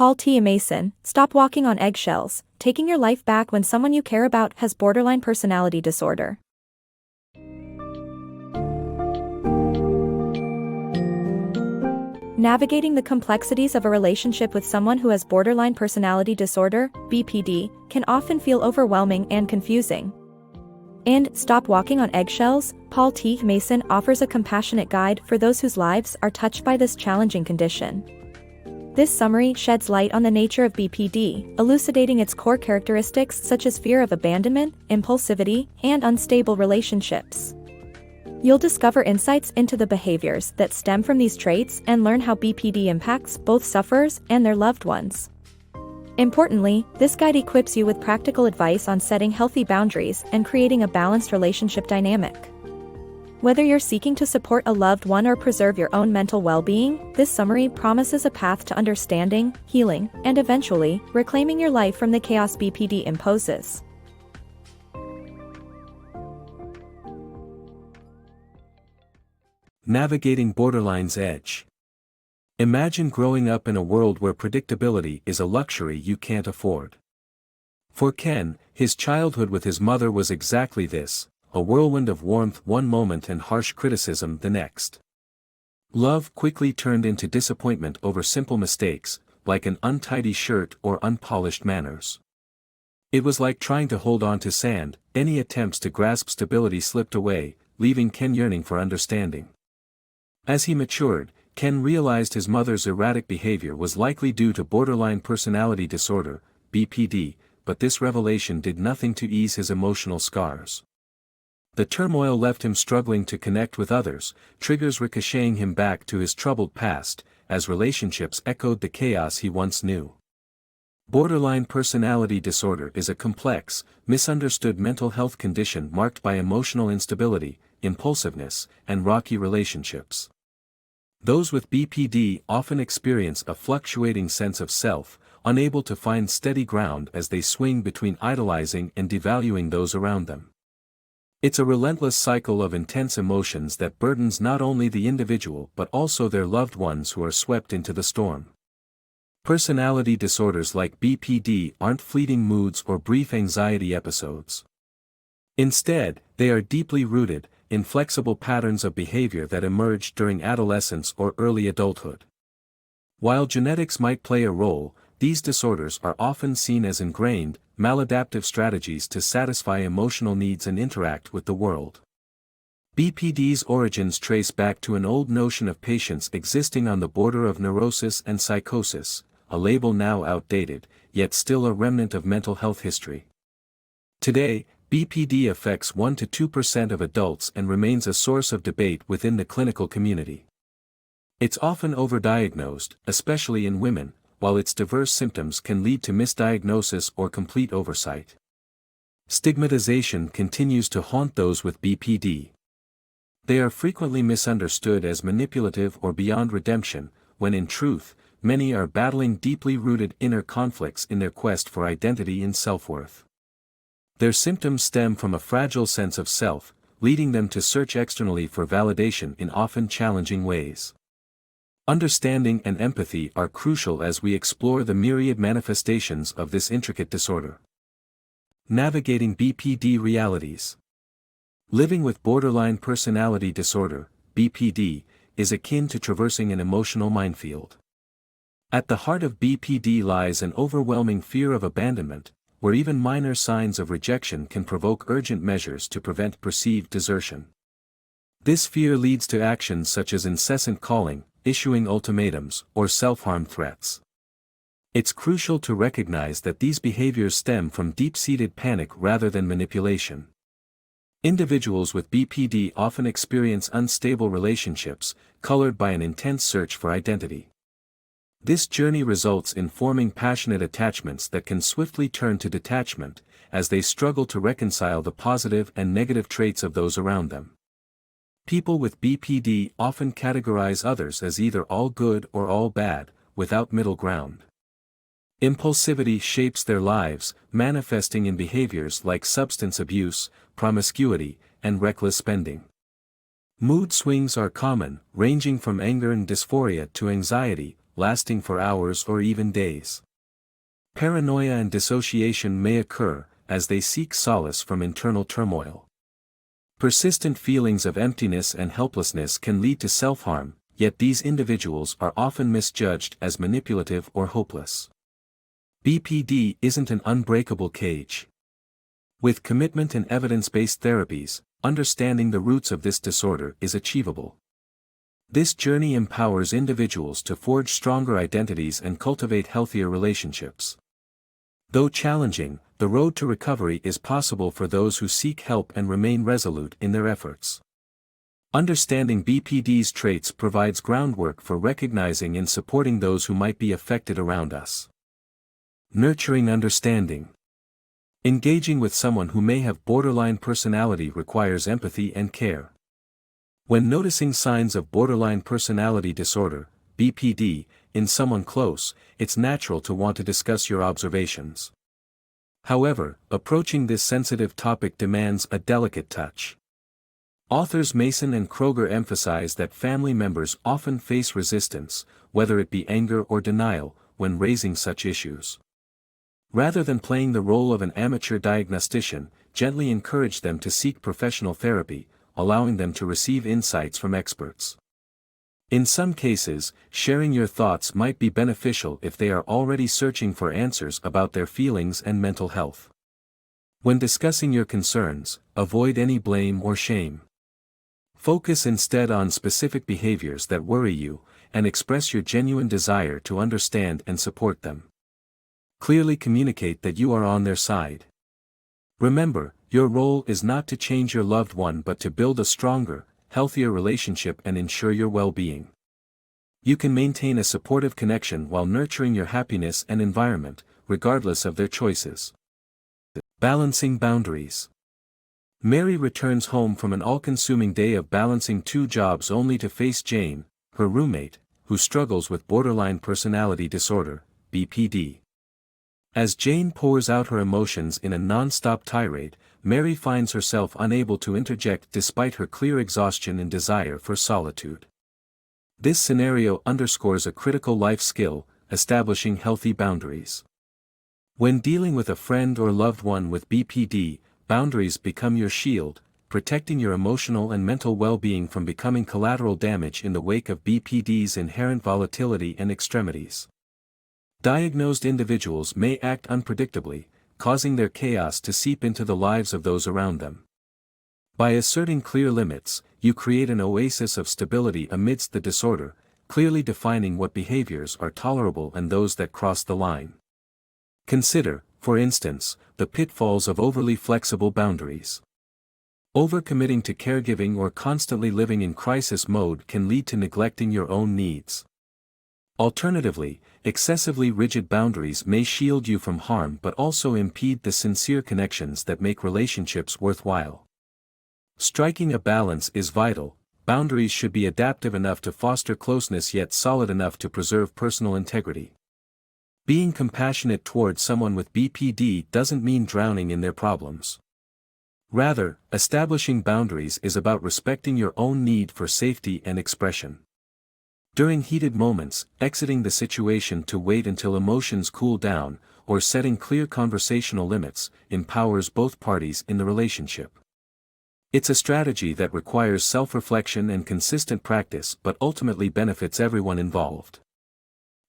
PaulTMason, stop walking on eggshells, taking your life back when someone you care about has borderline personality disorder. Navigating the complexities of a relationship with someone who has borderline personality disorder, BPD, can often feel overwhelming and confusing. In Stop Walking on Eggshells, PaulTMason offers a compassionate guide for those whose lives are touched by this challenging condition. This summary sheds light on the nature of BPD, elucidating its core characteristics such as fear of abandonment, impulsivity, and unstable relationships. You'll discover insights into the behaviors that stem from these traits and learn how BPD impacts both sufferers and their loved ones. Importantly, this guide equips you with practical advice on setting healthy boundaries and creating a balanced relationship dynamic. Whether you're seeking to support a loved one or preserve your own mental well-being, this summary promises a path to understanding, healing, and eventually, reclaiming your life from the chaos BPD imposes. Navigating borderline's edge. Imagine growing up in a world where predictability is a luxury you can't afford. For Ken, his childhood with his mother was exactly this, a whirlwind of warmth one moment and harsh criticism the next. Love quickly turned into disappointment over simple mistakes, like an untidy shirt or unpolished manners. It was like trying to hold on to sand, any attempts to grasp stability slipped away, leaving Ken yearning for understanding. As he matured, Ken realized his mother's erratic behavior was likely due to borderline personality disorder, BPD, but this revelation did nothing to ease his emotional scars. The turmoil left him struggling to connect with others, triggers ricocheting him back to his troubled past, as relationships echoed the chaos he once knew. Borderline personality disorder is a complex, misunderstood mental health condition marked by emotional instability, impulsiveness, and rocky relationships. Those with BPD often experience a fluctuating sense of self, unable to find steady ground as they swing between idolizing and devaluing those around them. It's a relentless cycle of intense emotions that burdens not only the individual but also their loved ones who are swept into the storm. Personality disorders like BPD aren't fleeting moods or brief anxiety episodes. Instead, they are deeply rooted, inflexible patterns of behavior that emerge during adolescence or early adulthood. While genetics might play a role, these disorders are often seen as ingrained, maladaptive strategies to satisfy emotional needs and interact with the world. BPD's origins trace back to an old notion of patients existing on the border of neurosis and psychosis, a label now outdated, yet still a remnant of mental health history. Today, BPD affects 1 to 2% of adults and remains a source of debate within the clinical community. It's often overdiagnosed, especially in women, while its diverse symptoms can lead to misdiagnosis or complete oversight. Stigmatization continues to haunt those with BPD. They are frequently misunderstood as manipulative or beyond redemption, when in truth, many are battling deeply rooted inner conflicts in their quest for identity and self-worth. Their symptoms stem from a fragile sense of self, leading them to search externally for validation in often challenging ways. Understanding and empathy are crucial as we explore the myriad manifestations of this intricate disorder. Navigating BPD Realities. Living with borderline personality disorder, BPD, is akin to traversing an emotional minefield. At the heart of BPD lies an overwhelming fear of abandonment, where even minor signs of rejection can provoke urgent measures to prevent perceived desertion. This fear leads to actions such as incessant calling, issuing ultimatums, or self-harm threats. It's crucial to recognize that these behaviors stem from deep-seated panic rather than manipulation. Individuals with BPD often experience unstable relationships, colored by an intense search for identity. This journey results in forming passionate attachments that can swiftly turn to detachment, as they struggle to reconcile the positive and negative traits of those around them. People with BPD often categorize others as either all good or all bad, without middle ground. Impulsivity shapes their lives, manifesting in behaviors like substance abuse, promiscuity, and reckless spending. Mood swings are common, ranging from anger and dysphoria to anxiety, lasting for hours or even days. Paranoia and dissociation may occur, as they seek solace from internal turmoil. Persistent feelings of emptiness and helplessness can lead to self-harm, yet these individuals are often misjudged as manipulative or hopeless. BPD isn't an unbreakable cage. With commitment and evidence-based therapies, understanding the roots of this disorder is achievable. This journey empowers individuals to forge stronger identities and cultivate healthier relationships. Though challenging, the road to recovery is possible for those who seek help and remain resolute in their efforts. Understanding BPD's traits provides groundwork for recognizing and supporting those who might be affected around us. Nurturing understanding. Engaging with someone who may have borderline personality requires empathy and care. When noticing signs of borderline personality disorder, BPD, in someone close, it's natural to want to discuss your observations. However, approaching this sensitive topic demands a delicate touch. Authors Mason and Kroger emphasize that family members often face resistance, whether it be anger or denial, when raising such issues. Rather than playing the role of an amateur diagnostician, gently encourage them to seek professional therapy, allowing them to receive insights from experts. In some cases, sharing your thoughts might be beneficial if they are already searching for answers about their feelings and mental health. When discussing your concerns, avoid any blame or shame. Focus instead on specific behaviors that worry you, and express your genuine desire to understand and support them. Clearly communicate that you are on their side. Remember, your role is not to change your loved one but to build a stronger, healthier relationship and ensure your well-being. You can maintain a supportive connection while nurturing your happiness and environment, regardless of their choices. Balancing boundaries. Mary returns home from an all-consuming day of balancing 2 jobs only to face Jane, her roommate, who struggles with borderline personality disorder, BPD. As Jane pours out her emotions in a non-stop tirade, Mary finds herself unable to interject despite her clear exhaustion and desire for solitude. This scenario underscores a critical life skill, establishing healthy boundaries. When dealing with a friend or loved one with BPD, boundaries become your shield, protecting your emotional and mental well-being from becoming collateral damage in the wake of BPD's inherent volatility and extremities. Diagnosed individuals may act unpredictably, causing their chaos to seep into the lives of those around them. By asserting clear limits, you create an oasis of stability amidst the disorder, clearly defining what behaviors are tolerable and those that cross the line. Consider, for instance, the pitfalls of overly flexible boundaries. Overcommitting to caregiving or constantly living in crisis mode can lead to neglecting your own needs. Alternatively, excessively rigid boundaries may shield you from harm but also impede the sincere connections that make relationships worthwhile. Striking a balance is vital. Boundaries should be adaptive enough to foster closeness yet solid enough to preserve personal integrity. Being compassionate towards someone with BPD doesn't mean drowning in their problems. Rather, establishing boundaries is about respecting your own need for safety and expression. During heated moments, exiting the situation to wait until emotions cool down, or setting clear conversational limits, empowers both parties in the relationship. It's a strategy that requires self-reflection and consistent practice but ultimately benefits everyone involved.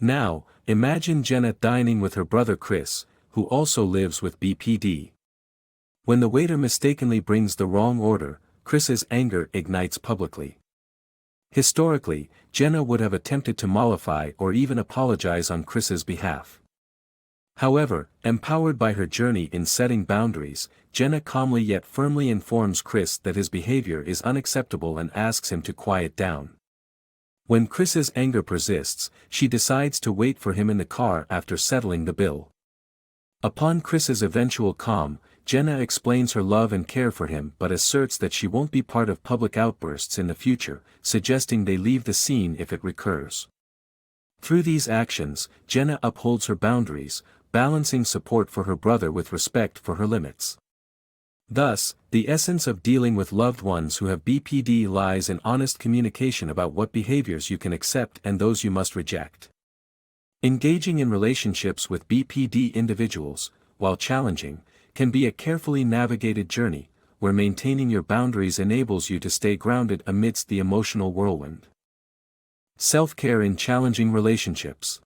Now, imagine Jenna dining with her brother Chris, who also lives with BPD. When the waiter mistakenly brings the wrong order, Chris's anger ignites publicly. Historically, Jenna would have attempted to mollify or even apologize on Chris's behalf. However, empowered by her journey in setting boundaries, Jenna calmly yet firmly informs Chris that his behavior is unacceptable and asks him to quiet down. When Chris's anger persists, she decides to wait for him in the car after settling the bill. Upon Chris's eventual calm, Jenna explains her love and care for him but asserts that she won't be part of public outbursts in the future, suggesting they leave the scene if it recurs. Through these actions, Jenna upholds her boundaries, balancing support for her brother with respect for her limits. Thus, the essence of dealing with loved ones who have BPD lies in honest communication about what behaviors you can accept and those you must reject. Engaging in relationships with BPD individuals, while challenging, can be a carefully navigated journey, where maintaining your boundaries enables you to stay grounded amidst the emotional whirlwind. Self-care in challenging relationships.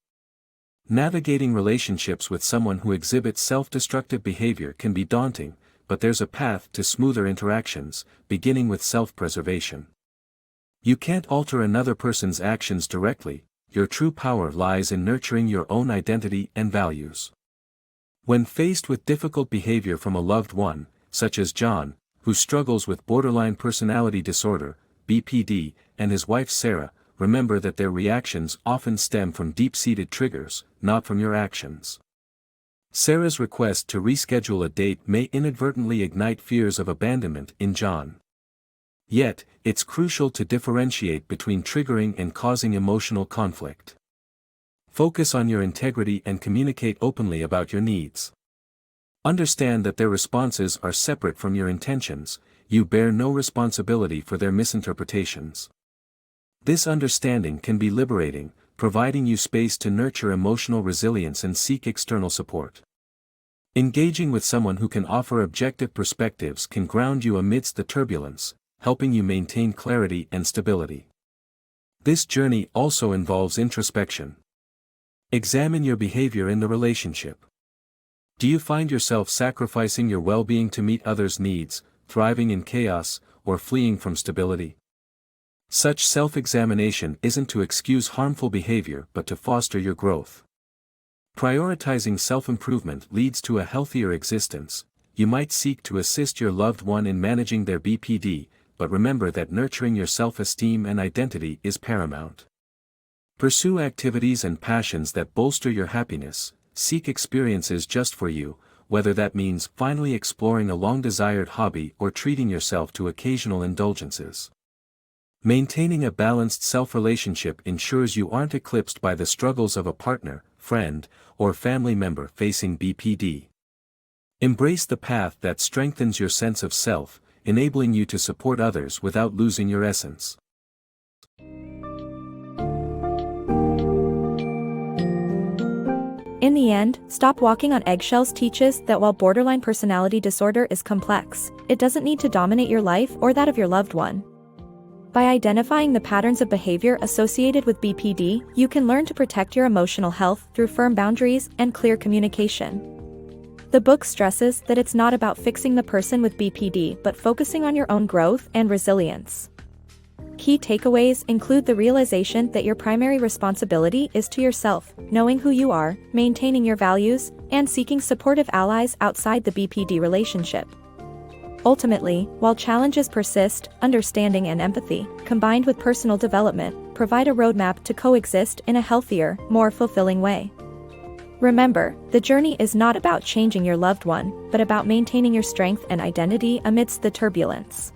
Navigating relationships with someone who exhibits self-destructive behavior can be daunting, but there's a path to smoother interactions, beginning with self-preservation. You can't alter another person's actions directly. Your true power lies in nurturing your own identity and values. When faced with difficult behavior from a loved one, such as John, who struggles with borderline personality disorder, BPD, and his wife Sarah, remember that their reactions often stem from deep-seated triggers, not from your actions. Sarah's request to reschedule a date may inadvertently ignite fears of abandonment in John. Yet, it's crucial to differentiate between triggering and causing emotional conflict. Focus on your integrity and communicate openly about your needs. Understand that their responses are separate from your intentions. You bear no responsibility for their misinterpretations. This understanding can be liberating, providing you space to nurture emotional resilience and seek external support. Engaging with someone who can offer objective perspectives can ground you amidst the turbulence, helping you maintain clarity and stability. This journey also involves introspection. Examine your behavior in the relationship. Do you find yourself sacrificing your well-being to meet others' needs, thriving in chaos, or fleeing from stability? Such self-examination isn't to excuse harmful behavior but to foster your growth. Prioritizing self-improvement leads to a healthier existence. You might seek to assist your loved one in managing their BPD, but remember that nurturing your self-esteem and identity is paramount. Pursue activities and passions that bolster your happiness. Seek experiences just for you, whether that means finally exploring a long-desired hobby or treating yourself to occasional indulgences. Maintaining a balanced self-relationship ensures you aren't eclipsed by the struggles of a partner, friend, or family member facing BPD. Embrace the path that strengthens your sense of self, enabling you to support others without losing your essence. In the end, Stop Walking on Eggshells teaches that while borderline personality disorder is complex, it doesn't need to dominate your life or that of your loved one. By identifying the patterns of behavior associated with BPD, you can learn to protect your emotional health through firm boundaries and clear communication. The book stresses that it's not about fixing the person with BPD but focusing on your own growth and resilience. Key takeaways include the realization that your primary responsibility is to yourself, knowing who you are, maintaining your values, and seeking supportive allies outside the BPD relationship. Ultimately, while challenges persist, understanding and empathy, combined with personal development, provide a roadmap to coexist in a healthier, more fulfilling way. Remember, the journey is not about changing your loved one, but about maintaining your strength and identity amidst the turbulence.